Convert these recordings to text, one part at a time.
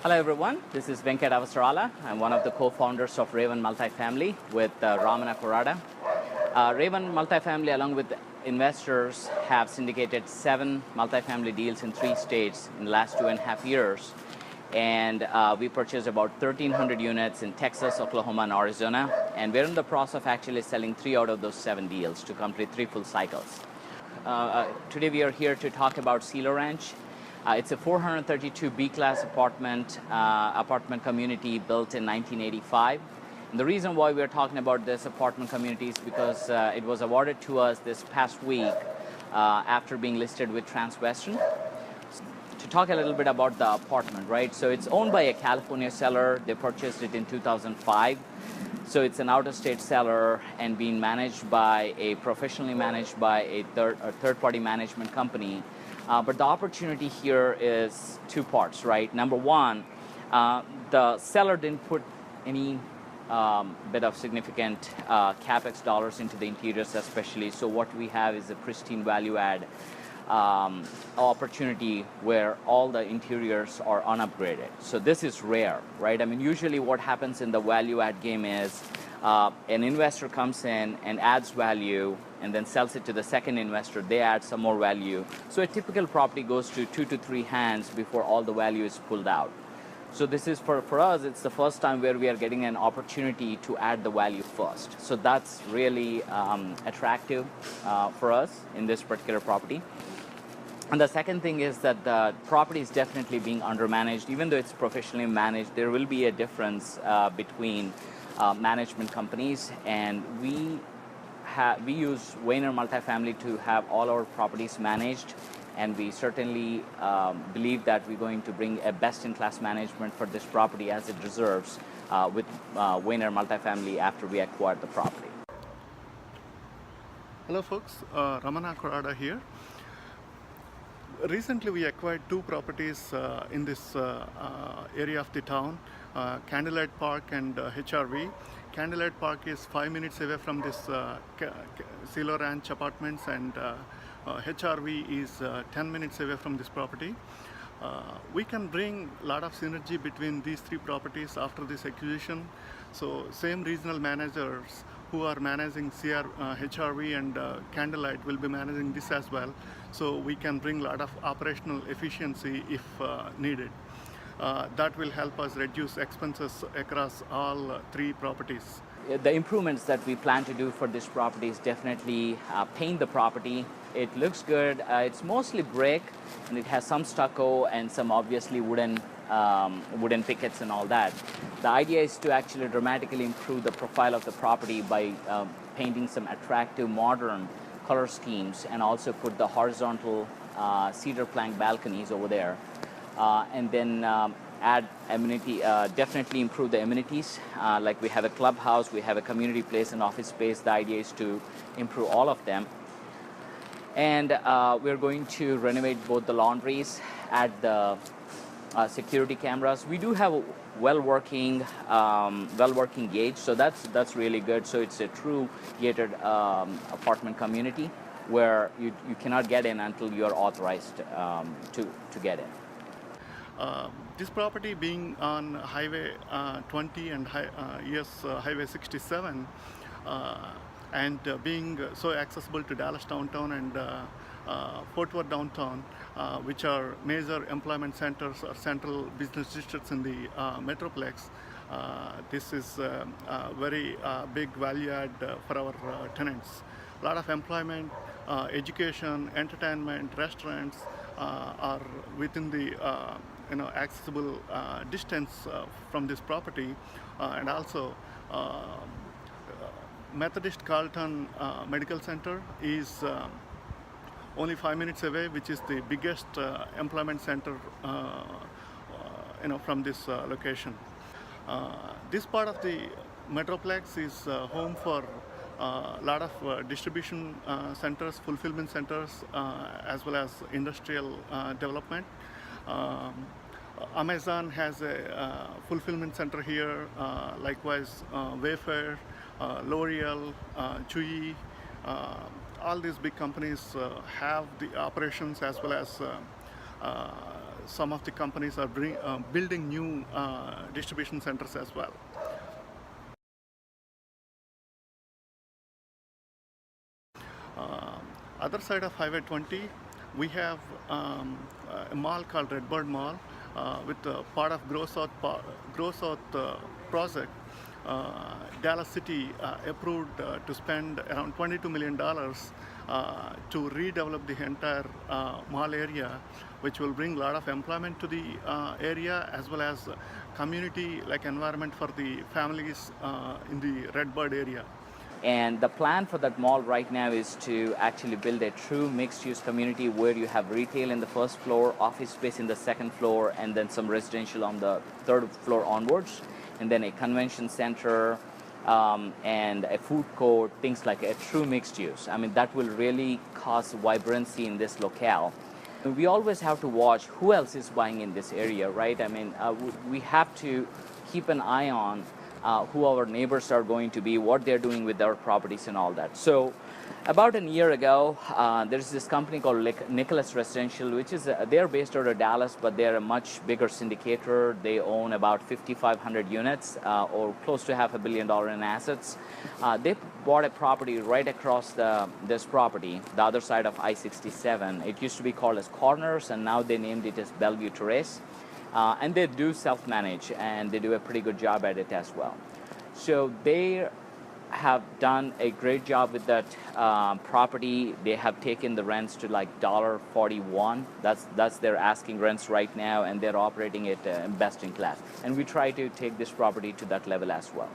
Hello everyone, this is Venkat Avasarala. I'm one of the co-founders of Raven Multifamily with Ramana Kurada. Raven Multifamily, along with investors, have syndicated 7 multifamily deals in 3 states in the last 2.5 years. And we purchased about 1,300 units in Texas, Oklahoma, and Arizona. And we're in the process of actually selling 3 out of those 7 deals to complete 3 full cycles. Today we are here to talk about Cielo Ranch. It's a 432 B-class apartment community built in 1985. And the reason why we're talking about this apartment community is because it was awarded to us this past week after being listed with Transwestern. To talk a little bit about the apartment, right? So it's owned by a California seller. They purchased it in 2005. So it's an out-of-state seller and being managed by professionally managed by a third-party management company. But the opportunity here is 2 parts, right? Number one, the seller didn't put any bit of significant capex dollars into the interiors especially. So what we have is a pristine value-add opportunity where all the interiors are unupgraded. So this is rare, right? I mean, usually what happens in the value-add game is an investor comes in and adds value and then sells it to the second investor. They add some more value. So a typical property goes to 2 to 3 hands before all the value is pulled out. So this is for us, it's the first time where we are getting an opportunity to add the value first. So that's really attractive for us in this particular property. And the second thing is that the property is definitely being undermanaged. Even though it's professionally managed, there will be a difference between management companies, and we use Weiner Multifamily to have all our properties managed, and we certainly believe that we're going to bring a best-in-class management for this property as it deserves with Weiner Multifamily after we acquire the property. Hello folks, Ramana Kurada here. Recently we acquired 2 properties in this area of the town, Candlelight Park and HRV. Candlelight Park is 5 minutes away from this Cielo Ranch apartments, and HRV is 10 minutes away from this property. We can bring a lot of synergy between these 3 properties after this acquisition. So same regional managers who are managing HRV and Candlelight will be managing this as well. So we can bring a lot of operational efficiency if needed. That will help us reduce expenses across all 3 properties. The improvements that we plan to do for this property is definitely paint the property. It looks good. It's mostly brick, and it has some stucco and some obviously wooden pickets and all that. The idea is to actually dramatically improve the profile of the property by painting some attractive modern color schemes, and also put the horizontal cedar plank balconies over there. And then add amenity, definitely improve the amenities. Like we have a clubhouse, we have a community place and office space. The idea is to improve all of them. And we're going to renovate both the laundries, add the security cameras. We do have a well-working gate, so that's really good. So it's a true gated apartment community where you cannot get in until you are authorized to get in. This property being on Highway 20 and Highway 67, and being so accessible to Dallas downtown and Fort Worth downtown, which are major employment centers or central business districts in the Metroplex, this is a very big value add for our tenants. A lot of employment, education, entertainment, restaurants are within the accessible distance from this property, and also Methodist Carleton Medical Center is only 5 minutes away, which is the biggest employment center from this location. This part of the Metroplex is home for a lot of distribution centers, fulfillment centers, as well as industrial development. Amazon has a fulfillment center here, likewise Wayfair, L'Oreal, Chewy, all these big companies have the operations, as well as some of the companies are building new distribution centers as well. Other side of Highway 20, we have a mall called Redbird Mall with part of Grow South project. Dallas City approved to spend around $22 million to redevelop the entire mall area, which will bring a lot of employment to the area, as well as community like environment for the families in the Redbird area. And the plan for that mall right now is to actually build a true mixed-use community where you have retail in the first floor, office space in the second floor, and then some residential on the third floor onwards, and then a convention center and a food court, things like a true mixed use. I mean, that will really cause vibrancy in this locale. We always have to watch who else is buying in this area, right? I mean, we have to keep an eye on who our neighbors are going to be, what they're doing with their properties and all that. So about a year ago, there's this company called Nicholas Residential, which is, they're based out of Dallas, but they're a much bigger syndicator. They own about 5,500 units or close to $500 million in assets. They bought a property right across this property, the other side of I-67. It used to be called as Corners, and now they named it as Bellevue Terrace. And they do self-manage, and they do a pretty good job at it as well. So they have done a great job with that property. They have taken the rents to like $1.41. That's their asking rents right now, and they're operating it best in class. And we try to take this property to that level as well.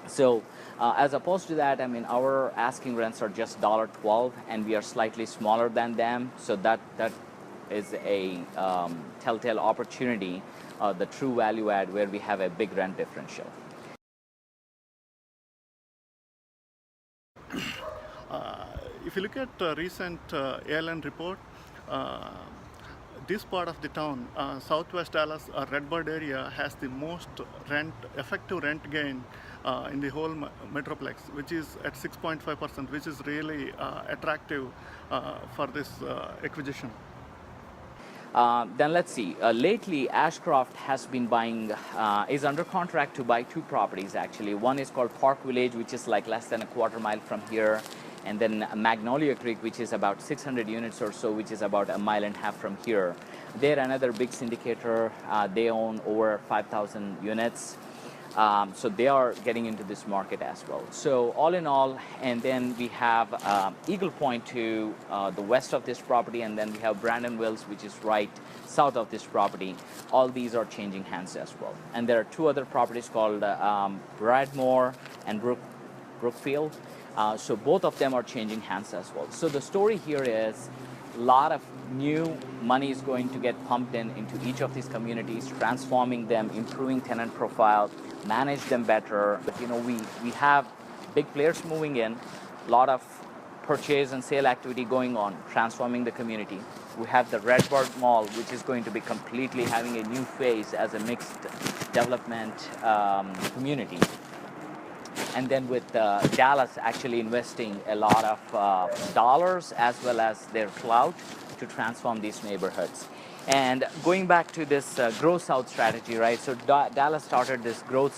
So as opposed to that, I mean, our asking rents are just $1.12, and we are slightly smaller than them. So that is a telltale opportunity, the true value add, where we have a big rent differential. If you look at the recent ALN report, this part of the town, Southwest Dallas or Redbird area, has the most effective rent gain in the whole Metroplex, which is at 6.5%, which is really attractive for this acquisition. Then let's see. Lately, Ashcroft has been buying, is under contract to buy two properties actually. One is called Park Village, which is like less than a quarter mile from here, and then Magnolia Creek, which is about 600 units or so, which is about a mile and a half from here. They're another big syndicator. They own over 5,000 units. So they are getting into this market as well. So all in all, and then we have Eagle Point to the west of this property, and then we have Brandon Wills, which is right south of this property. All these are changing hands as well. And there are two other properties called Bradmore and Brookfield. So both of them are changing hands as well. So the story here is a lot of new money is going to get pumped into each of these communities, transforming them, improving tenant profile, manage them better. But we have big players moving in, a lot of purchase and sale activity going on, transforming the community. We have the Redbird Mall, which is going to be completely having a new phase as a mixed development community. And then with Dallas actually investing a lot of dollars as well as their clout to transform these neighborhoods. And going back to this Grow South strategy, right? So Dallas started this Grow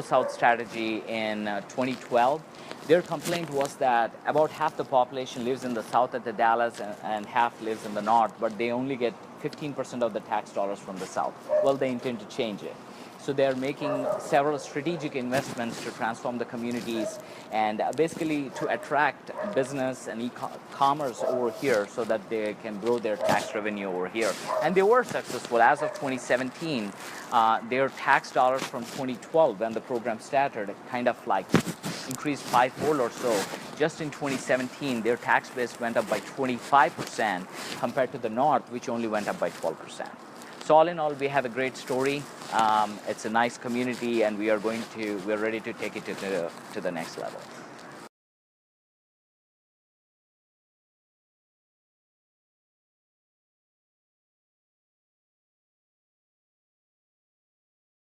South strategy in 2012. Their complaint was that about half the population lives in the south at the Dallas and half lives in the north, but they only get 15% of the tax dollars from the south. Well, they intend to change it. So they're making several strategic investments to transform the communities and basically to attract business and e-commerce over here so that they can grow their tax revenue over here. And they were successful. As of 2017, their tax dollars from 2012 when the program started kind of like increased fivefold or so. Just in 2017, their tax base went up by 25% compared to the north, which only went up by 12%. So all in all, we have a great story. It's a nice community, and we're ready to take it to the next level.